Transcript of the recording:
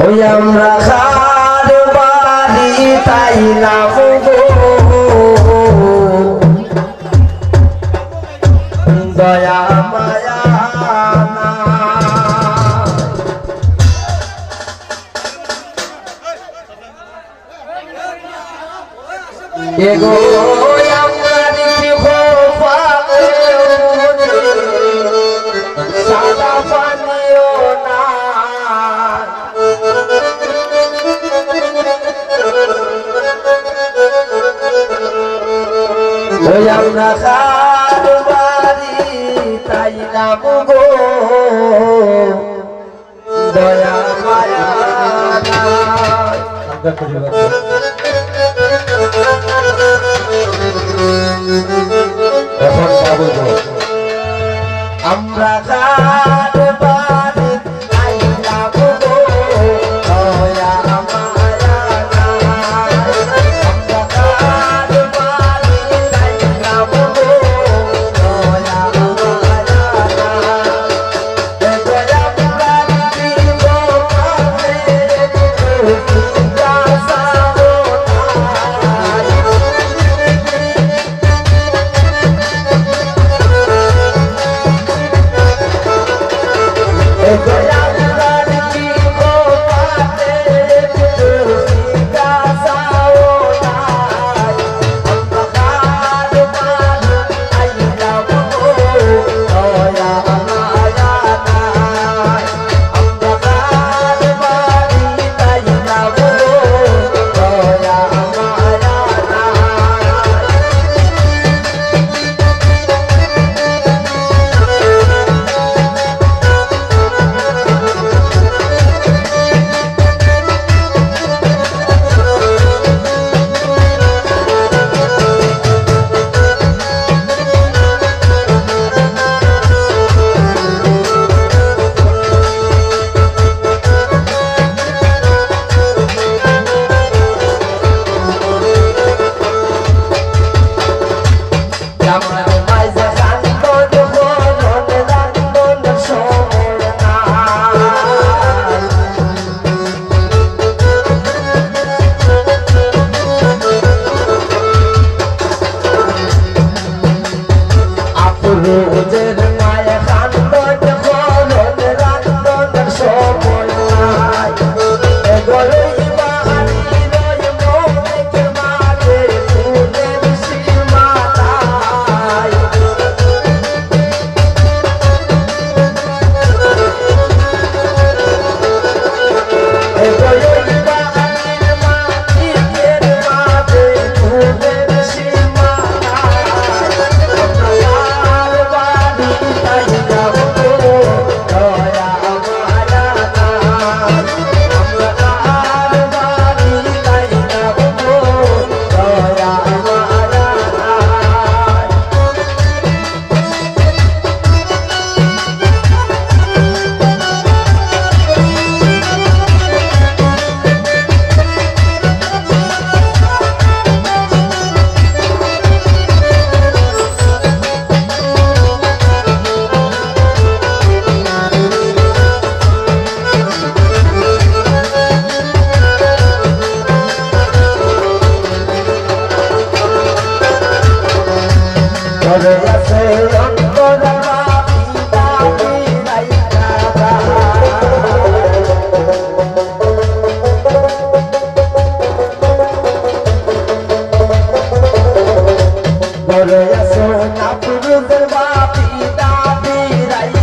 ওই আমরা খার বাড়ি তাইলাম গো দয়া মায়া এগো আমরা দেখি পাবে সাদা পানিও না ওই আমরা খার বাড়ি তাইলাম গো দয়া মায়া এখন পাবো আমরা খার বাড়ি তাইলাম গো দয়া মায়া আমরা খার বাড়ি তাইলাম গো দয়া মায়া দয়া বাড়ি গো পাবে Soy una